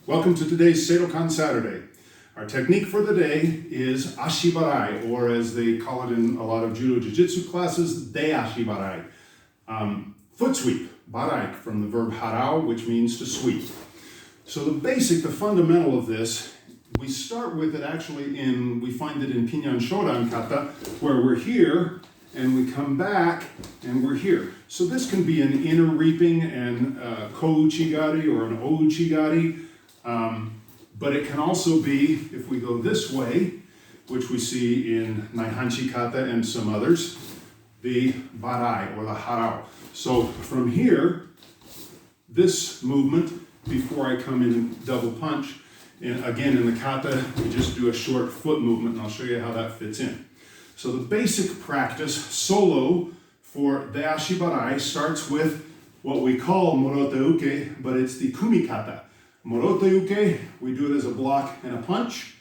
Welcome to today's Seidokan Saturday. Our technique for the day is Ashi Barai, or as they call it in a lot of judo jiu-jitsu classes, de Ashi Barai. Foot sweep, barai, from the verb harau, which means to sweep. So the fundamental of this, we start with it actually we find it in Pinyan Shodan kata, where we're here, and we come back, and we're here. So this can be an inner reaping and ko-uchigari or an o-uchigari. But it can also be, if we go this way, which we see in Naihanchi kata and some others, the barai or the harau. So from here, this movement, before I come in and double punch, and again in the kata, we just do a short foot movement, and I'll show you how that fits in. So the basic practice, solo, for the Ashi Barai starts with what we call morote uke, but it's the kumi kata. Morote uke, we do it as a block and a punch,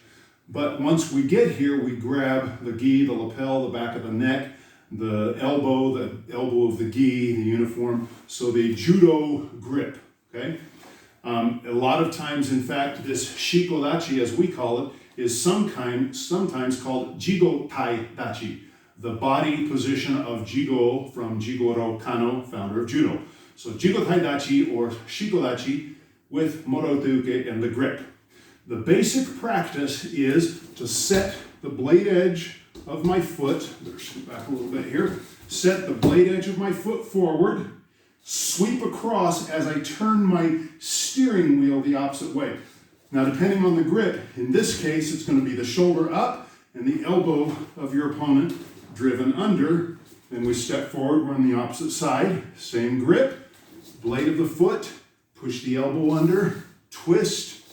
but once we get here, we grab the gi, the lapel, the back of the neck, the elbow of the gi, the uniform, so the judo grip, okay? A lot of times, in fact, this shikodachi, as we call it, is sometimes called jigo tai dachi, the body position of jigo from Jigoro Kano, founder of judo. So jigo tai dachi or shikodachi with morote uke and the grip. The basic practice is to set the blade edge of my foot, back a little bit here, set the blade edge of my foot forward, sweep across as I turn my steering wheel the opposite way. Now, depending on the grip, in this case, it's going to be the shoulder up and the elbow of your opponent driven under. Then we step forward, we're on the opposite side, same grip, blade of the foot, push the elbow under, twist,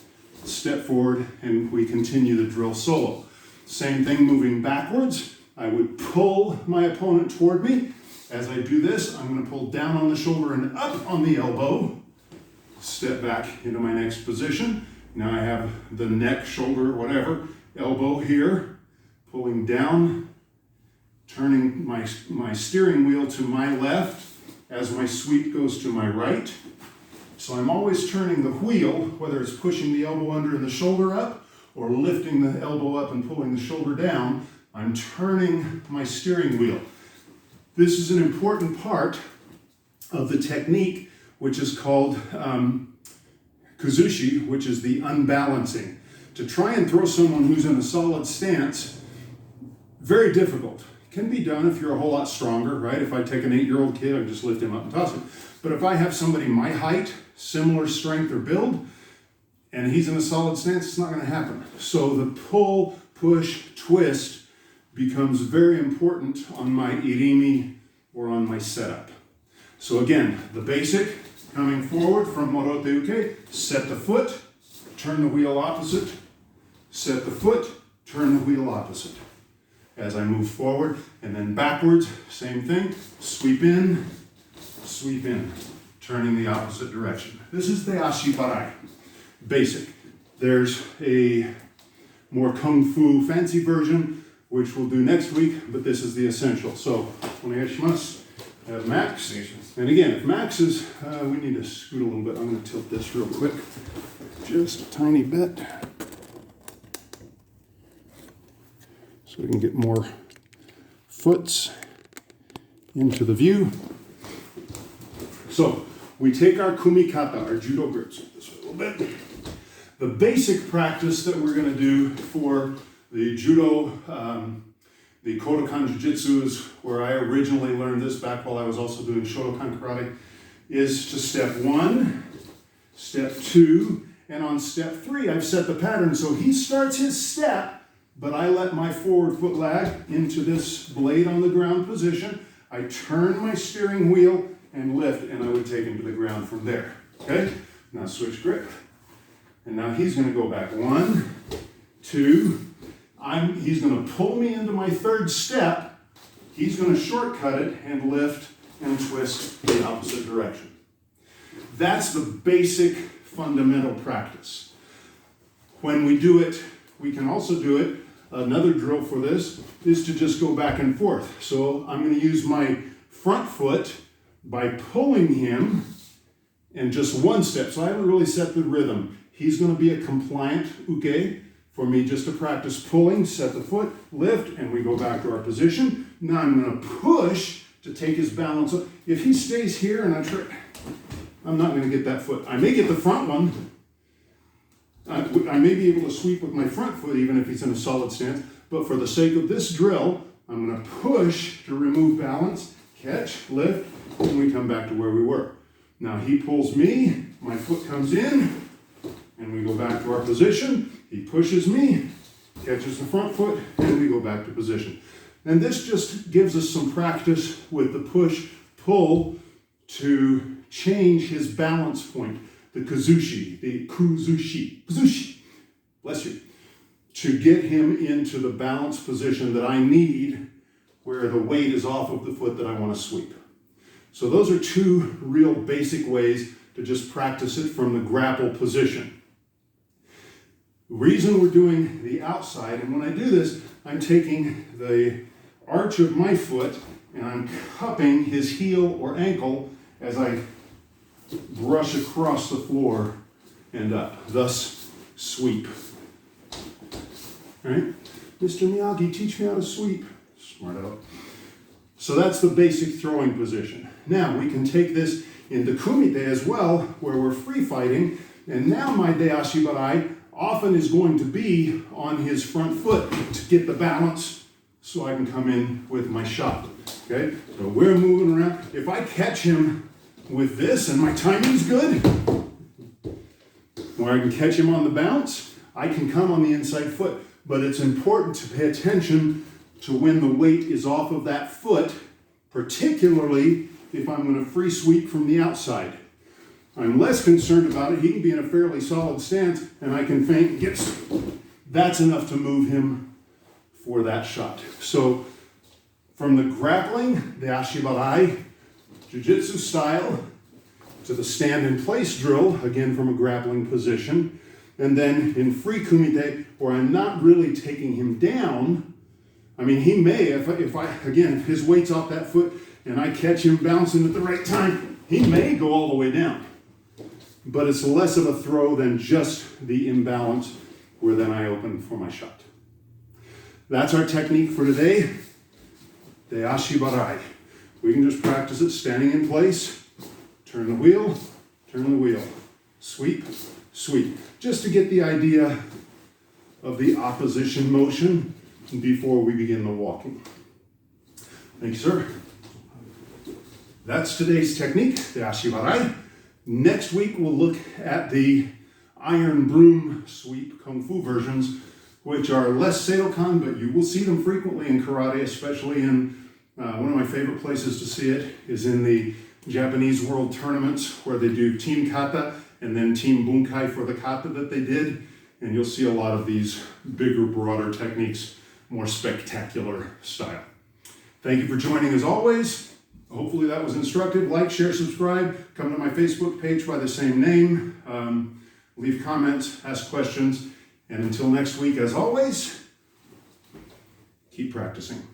step forward, and we continue the drill solo. Same thing moving backwards. I would pull my opponent toward me. As I do this, I'm going to pull down on the shoulder and up on the elbow. Step back into my next position. Now I have the neck, shoulder, whatever, elbow here, pulling down, turning my steering wheel to my left as my sweep goes to my right. So I'm always turning the wheel, whether it's pushing the elbow under and the shoulder up, or lifting the elbow up and pulling the shoulder down, I'm turning my steering wheel. This is an important part of the technique, which is called kazushi, which is the unbalancing. To try and throw someone who's in a solid stance, very difficult. Can be done if you're a whole lot stronger, right? If I take an 8-year-old kid, I just lift him up and toss him. But if I have somebody my height, similar strength or build, and he's in a solid stance, it's not going to happen. So the pull, push, twist becomes very important on my irimi or on my setup. So again, the basic, coming forward from morote uke, set the foot, turn the wheel opposite, set the foot, turn the wheel opposite. As I move forward, and then backwards, same thing, sweep in, turning the opposite direction. This is the Ashi Barai, basic. There's a more kung fu fancy version, which we'll do next week, but this is the essential. So, onegaishimasu. I have Max. And again, if Max is, we need to scoot a little bit. I'm going to tilt this real quick, just a tiny bit, so we can get more foots into the view. So we take our kumi kata, our judo grips, this way a little bit. The basic practice that we're going to do for the judo, the Kodokan Jiu-Jitsu is where I originally learned this back while I was also doing Shotokan Karate, is to step 1, step 2, and on step 3 I've set the pattern. So he starts his step, but I let my forward foot lag into this blade on the ground position. I turn my steering wheel and lift, and I would take him to the ground from there. Okay? Now switch grip. And now he's going to go back. 1, 2. He's going to pull me into my third step. He's going to shortcut it and lift and twist the opposite direction. That's the basic fundamental practice. When we do it, we can also do it. Another drill for this is to just go back and forth. So I'm going to use my front foot by pulling him and just one step. So I haven't really set the rhythm. he's going to be a compliant uke for me just to practice pulling, set the foot, lift, and we go back to our position. Now I'm going to push to take his balance up. If he stays here and I try, I'm not going to get that foot. I may get the front one. I may be able to sweep with my front foot even if he's in a solid stance, but for the sake of this drill, I'm going to push to remove balance, catch, lift, and we come back to where we were. Now he pulls me, my foot comes in, and we go back to our position. He pushes me, catches the front foot, and we go back to position. And this just gives us some practice with the push-pull to change his balance point, the kuzushi, bless you, to get him into the balance position that I need where the weight is off of the foot that I want to sweep. So those are two real basic ways to just practice it from the grapple position. The reason we're doing the outside, and when I do this, I'm taking the arch of my foot and I'm cupping his heel or ankle as I brush across the floor and up, thus sweep. All right? Mr. Miyagi, teach me how to sweep. Smart aleck. So that's the basic throwing position. Now we can take this into kumite as well, where we're free fighting, and now my de Ashi Barai often is going to be on his front foot to get the balance so I can come in with my shot. Okay? So we're moving around. If I catch him with this and my timing's good, where I can catch him on the bounce, I can come on the inside foot. But it's important to pay attention to when the weight is off of that foot, particularly if I'm going to free sweep from the outside. I'm less concerned about it. He can be in a fairly solid stance and I can feint and get. That's enough to move him for that shot. So from the grappling, the Ashi Barai, jiu-jitsu style, to the stand in place drill, again from a grappling position, and then in free kumite, where I'm not really taking him down. I mean, he may, if his weight's off that foot and I catch him bouncing at the right time, he may go all the way down. But it's less of a throw than just the imbalance where then I open for my shot. That's our technique for today, the Ashi Barai. We can just practice it standing in place, turn the wheel, sweep, sweep. Just to get the idea of the opposition motion before we begin the walking. Thank you, sir. That's today's technique, the Ashi Barai. Next week, we'll look at the iron broom sweep Kung Fu versions, which are less Seidokan, but you will see them frequently in karate, especially in one of my favorite places to see it is in the Japanese World Tournaments, where they do team kata and then team bunkai for the kata that they did. And you'll see a lot of these bigger, broader techniques, more spectacular style. Thank you for joining as always. Hopefully that was instructive. Like, share, subscribe. Come to my Facebook page by the same name. Leave comments, ask questions. And until next week, as always, keep practicing.